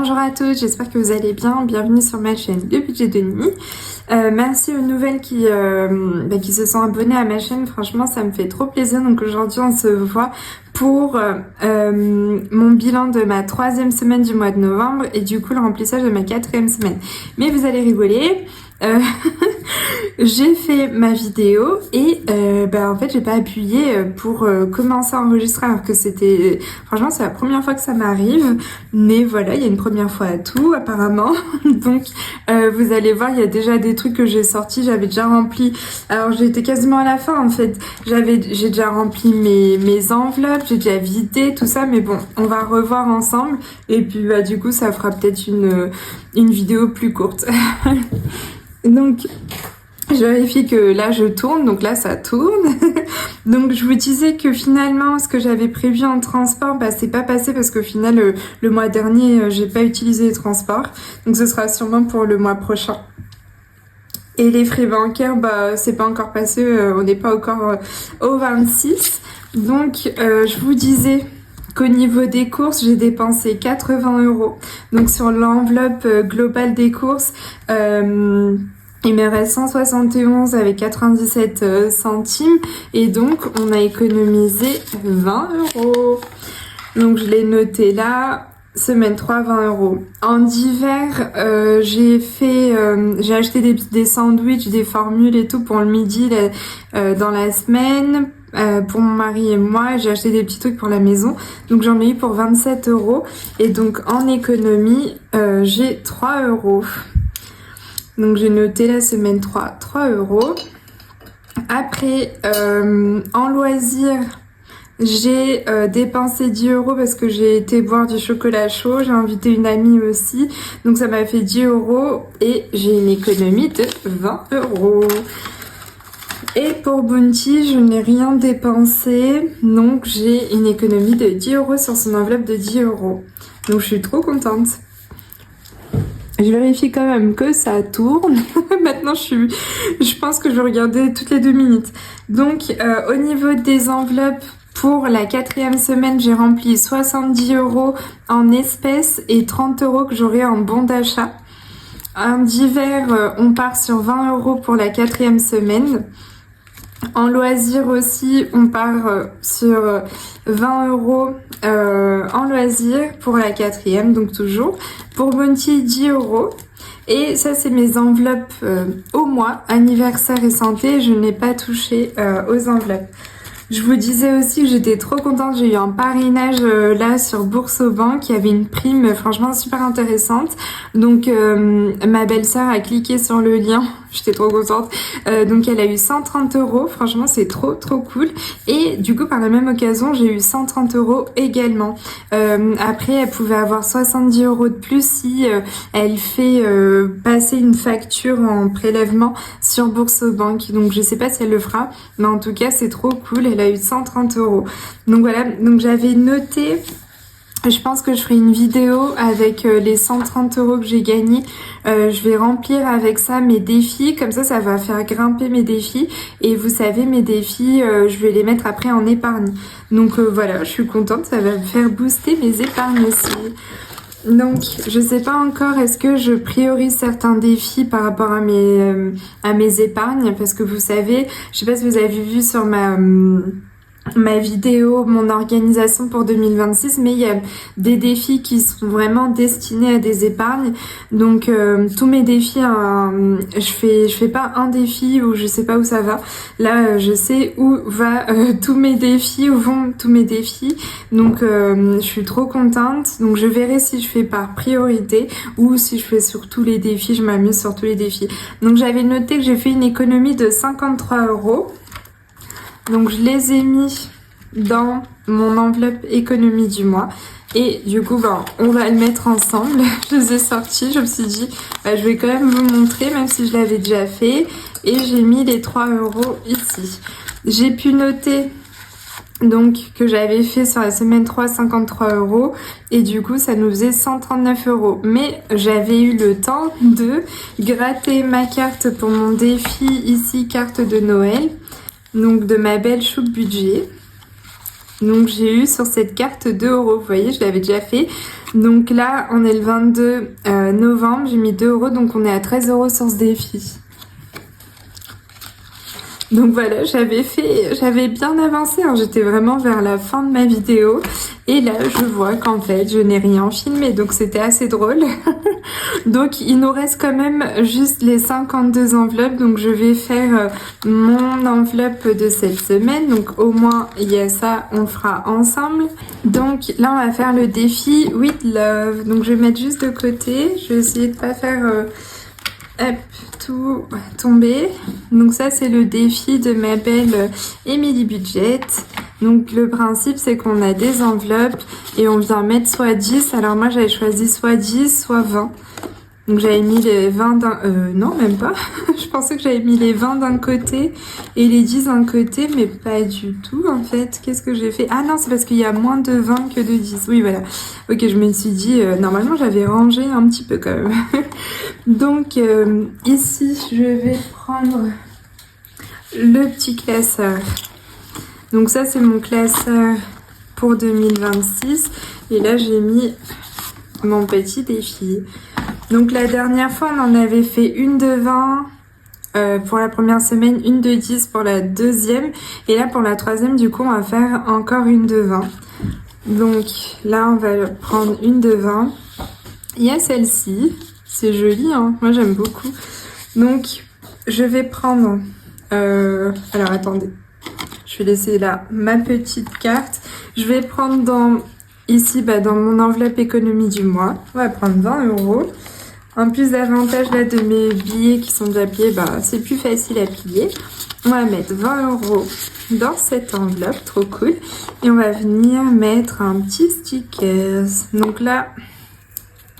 Bonjour à tous, j'espère que vous allez bien. Bienvenue sur ma chaîne de budget de nuit. Merci aux nouvelles qui se sont abonnées à ma chaîne. Franchement, ça me fait trop plaisir. Donc aujourd'hui, on se voit pour mon bilan de ma 3e semaine du mois de novembre et du coup le remplissage de ma 4e semaine. Mais vous allez rigoler. J'ai fait ma vidéo et en fait j'ai pas appuyé pour commencer à enregistrer alors que c'était franchement c'est la première fois que ça m'arrive, mais voilà, il y a une première fois à tout apparemment. Donc vous allez voir, il y a déjà des trucs que j'ai sortis, j'avais déjà rempli, alors j'étais quasiment à la fin en fait, j'ai déjà rempli mes enveloppes, j'ai déjà vidé tout ça, mais bon, on va revoir ensemble et puis du coup ça fera peut-être une vidéo plus courte. Donc je vérifie que là je tourne, donc là ça tourne. Donc je vous disais que finalement ce que j'avais prévu en transport, c'est pas passé parce qu'au final le mois dernier j'ai pas utilisé les transports, donc ce sera sûrement pour le mois prochain. Et les frais bancaires, c'est pas encore passé, on n'est pas encore au 26. Donc je vous disais qu'au niveau des courses, j'ai dépensé 80 €. Donc sur l'enveloppe globale des courses, il me reste 171 avec 97 centimes et donc on a économisé 20 €. Donc je l'ai noté là. Semaine 3, 20 €. En hiver, j'ai acheté des sandwichs, des formules et tout pour le midi dans la semaine. Pour mon mari et moi, j'ai acheté des petits trucs pour la maison, donc j'en ai eu pour 27 € et donc en économie j'ai 3 €. Donc j'ai noté la semaine 3 €. Après en loisirs, j'ai dépensé 10 € parce que j'ai été boire du chocolat chaud, j'ai invité une amie aussi, donc ça m'a fait 10 € et j'ai une économie de 20 €. Et pour Bounty, je n'ai rien dépensé, donc j'ai une économie de 10 € sur son enveloppe de 10 €. Donc je suis trop contente. Je vérifie quand même que ça tourne. Maintenant, je pense que je vais regarder toutes les 2 minutes. Donc, au niveau des enveloppes, pour la 4e semaine, j'ai rempli 70 € en espèces et 30 € que j'aurai en bon d'achat. En hiver, on part sur 20 € pour la 4e semaine. En loisirs aussi, on part sur 20 € en loisirs pour la 4e, donc toujours. Pour Bounty, 10 €. Et ça, c'est mes enveloppes au mois, anniversaire et santé. Je n'ai pas touché aux enveloppes. Je vous disais aussi que j'étais trop contente, j'ai eu un parrainage là sur Boursorama, il y avait une prime franchement super intéressante. Donc ma belle-sœur a cliqué sur le lien, j'étais trop contente. Donc elle a eu 130 €, franchement c'est trop cool. Et du coup par la même occasion j'ai eu 130 € également. Après elle pouvait avoir 70 € de plus si elle fait passer une facture en prélèvement sur Boursorama. Donc je sais pas si elle le fera, mais en tout cas c'est trop cool. Elle a eu 130 €. Donc voilà, donc j'avais noté, je pense que je ferai une vidéo avec les 130 € que j'ai gagnés. Je vais remplir avec ça mes défis, comme ça va faire grimper mes défis. Et vous savez, mes défis, je vais les mettre après en épargne. Donc voilà, je suis contente, ça va me faire booster mes épargnes aussi. Donc je sais pas encore, est-ce que je priorise certains défis par rapport à mes épargnes, parce que vous savez, je sais pas si vous avez vu sur ma vidéo, mon organisation pour 2026, mais il y a des défis qui sont vraiment destinés à des épargnes. Donc tous mes défis, je fais pas un défi où je sais pas où ça va. Là je sais où va tous mes défis, où vont tous mes défis. Donc je suis trop contente. Donc je verrai si je fais par priorité ou si je fais sur tous les défis, je m'amuse sur tous les défis. Donc j'avais noté que j'ai fait une économie de 53 €. Donc je les ai mis dans mon enveloppe économie du mois. Et du coup, on va le mettre ensemble. Je les ai sortis, je me suis dit, je vais quand même vous montrer, même si je l'avais déjà fait. Et j'ai mis les 3 € ici. J'ai pu noter donc que j'avais fait sur la semaine 3 53 € et du coup ça nous faisait 139 €. Mais j'avais eu le temps de gratter ma carte pour mon défi ici, carte de Noël. Donc de ma belle choupe budget. Donc j'ai eu sur cette carte 2 €. Vous voyez, je l'avais déjà fait. Donc là, on est le 22 novembre. J'ai mis 2 €. Donc on est à 13 € sur ce défi. Donc voilà, j'avais bien avancé, hein. J'étais vraiment vers la fin de ma vidéo. Et là, je vois qu'en fait, je n'ai rien filmé. Donc c'était assez drôle. Donc il nous reste quand même juste les 52 enveloppes. Donc je vais faire mon enveloppe de cette semaine. Donc au moins, il y a ça, on le fera ensemble. Donc là, on va faire le défi With Love. Donc je vais mettre juste de côté. Je vais essayer de pas faire... hop, tout tomber. Donc ça c'est le défi de ma belle Emily Budget. Donc le principe c'est qu'on a des enveloppes et on vient mettre soit 10. Alors moi j'avais choisi soit 10 soit 20. Donc j'avais mis les 20 d'un... non même pas. Je pensais que j'avais mis les 20 d'un côté et les 10 d'un côté, mais pas du tout en fait. Qu'est-ce que j'ai fait? Ah non, c'est parce qu'il y a moins de 20 que de 10. Oui voilà. Ok, je me suis dit, normalement j'avais rangé un petit peu quand même. Donc ici je vais prendre le petit classeur. Donc ça c'est mon classeur pour 2026. Et là j'ai mis mon petit défi. Donc la dernière fois on en avait fait une de 20 pour la première semaine, une de 10 pour la deuxième. Et là pour la troisième du coup on va faire encore une de 20. Donc là on va prendre une de 20. Il y a celle-ci. C'est joli, hein, moi j'aime beaucoup. Donc je vais prendre... alors attendez. Je vais laisser là ma petite carte. Je vais prendre ici dans mon enveloppe économie du mois. On va prendre 20 €. En plus d'avantage là de mes billets qui sont déjà pliés, c'est plus facile à plier. On va mettre 20 € dans cette enveloppe, trop cool. Et on va venir mettre un petit sticker. Donc là,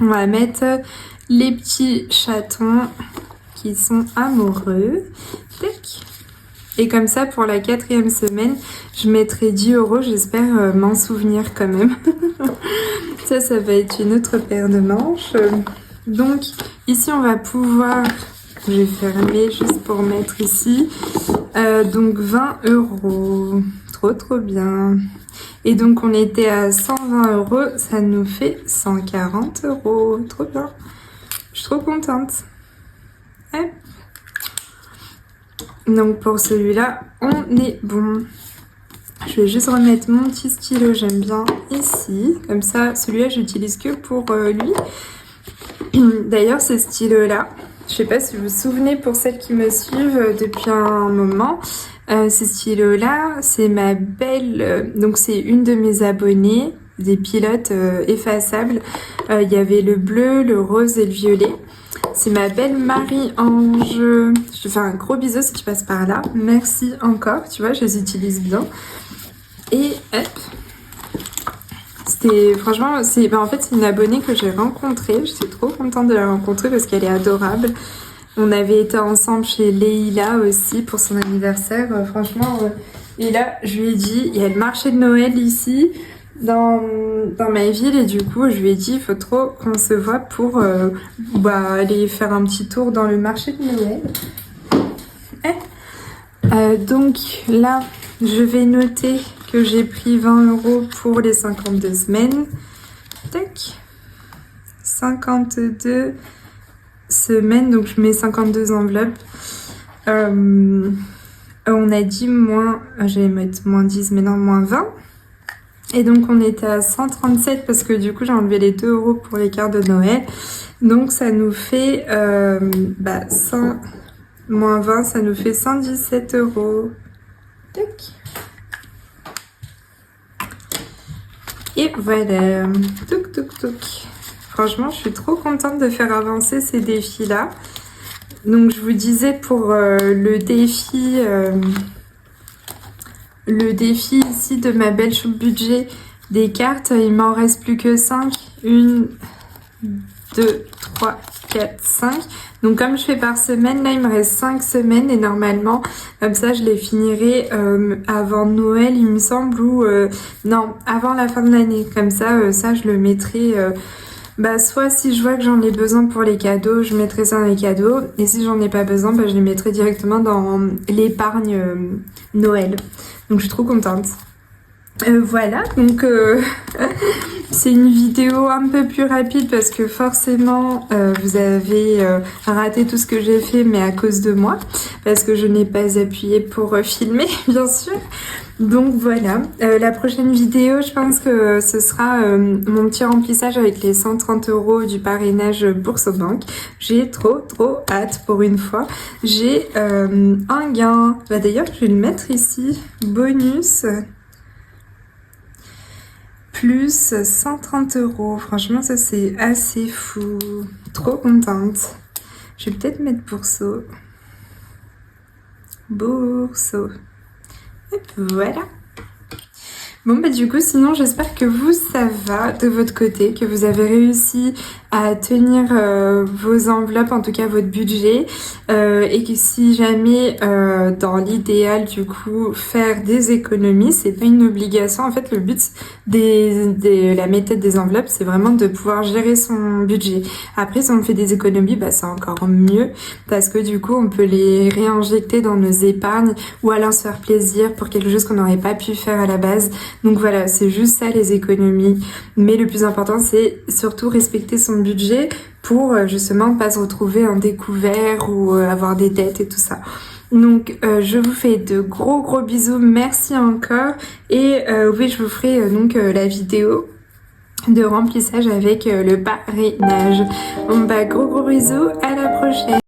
on va mettre les petits chatons qui sont amoureux. Tac. Et comme ça, pour la 4e semaine, je mettrai 10 €. J'espère m'en souvenir quand même. Ça va être une autre paire de manches. Donc, ici, on va pouvoir... Je vais fermer juste pour mettre ici. Donc, 20 €. Trop bien. Et donc, on était à 120 €. Ça nous fait 140 €. Trop bien. Je suis trop contente. Hop. Donc pour celui-là, on est bon. Je vais juste remettre mon petit stylo, j'aime bien ici. Comme ça, celui-là, j'utilise que pour lui. D'ailleurs, ce stylo-là, je sais pas si vous vous souvenez pour celles qui me suivent depuis un moment, ce stylo-là, c'est ma belle... donc c'est une de mes abonnées, des pilotes effaçables. Il y avait le bleu, le rose et le violet. C'est ma belle Marie-Ange. Je te fais un gros bisou si tu passes par là. Merci encore, tu vois, je les utilise bien. Et hop. Franchement, en fait, c'est une abonnée que j'ai rencontrée. J'étais trop contente de la rencontrer parce qu'elle est adorable. On avait été ensemble chez Leïla aussi pour son anniversaire. Franchement, et là, je lui ai dit, il y a le marché de Noël ici. Dans ma ville et du coup je lui ai dit il faut trop qu'on se voit pour aller faire un petit tour dans le marché de Noël. Donc là je vais noter que j'ai pris 20 € pour les 52 semaines. Tac. 52 semaines, donc je mets 52 enveloppes. On a dit moins, je vais mettre moins 10 mais non moins 20. Et donc on était à 137 parce que du coup j'ai enlevé les 2 € pour les cartes de Noël. Donc ça nous fait 100 moins 20, ça nous fait 117 €. Tac. Et voilà. Touc touc touc. Franchement je suis trop contente de faire avancer ces défis là. Donc je vous disais pour le défi ici de ma belle choupe budget des cartes, il m'en reste plus que 5. 1, 2, 3, 4, 5. Donc comme je fais par semaine, là il me reste 5 semaines et normalement, comme ça je les finirai avant Noël il me semble ou non, avant la fin de l'année. Comme ça, ça je le mettrai... soit si je vois que j'en ai besoin pour les cadeaux, je mettrai ça dans les cadeaux. Et si j'en ai pas besoin, je les mettrai directement dans l'épargne Noël. Donc je suis trop contente. Voilà, donc c'est une vidéo un peu plus rapide parce que forcément vous avez raté tout ce que j'ai fait, mais à cause de moi, parce que je n'ai pas appuyé pour filmer, bien sûr. Donc voilà, la prochaine vidéo, je pense que ce sera mon petit remplissage avec les 130 € du parrainage Bourse-Banque. J'ai trop hâte pour une fois. J'ai un gain, bah, d'ailleurs je vais le mettre ici, bonus, plus 130 €. Franchement ça c'est assez fou, trop contente. Je vais peut-être mettre Bourseau. Et voilà. Bon bah du coup sinon j'espère que vous ça va de votre côté, que vous avez réussi à tenir vos enveloppes, en tout cas votre budget, et que si jamais dans l'idéal du coup faire des économies, c'est pas une obligation. En fait le but de la méthode des enveloppes c'est vraiment de pouvoir gérer son budget. Après si on fait des économies bah c'est encore mieux parce que du coup on peut les réinjecter dans nos épargnes ou alors se faire plaisir pour quelque chose qu'on n'aurait pas pu faire à la base. Donc voilà, c'est juste ça les économies. Mais le plus important, c'est surtout respecter son budget pour justement pas se retrouver en découvert ou avoir des dettes et tout ça. Donc je vous fais de gros bisous, merci encore. Et oui, je vous ferai donc la vidéo de remplissage avec le parrainage. Bon bah gros bisous, à la prochaine.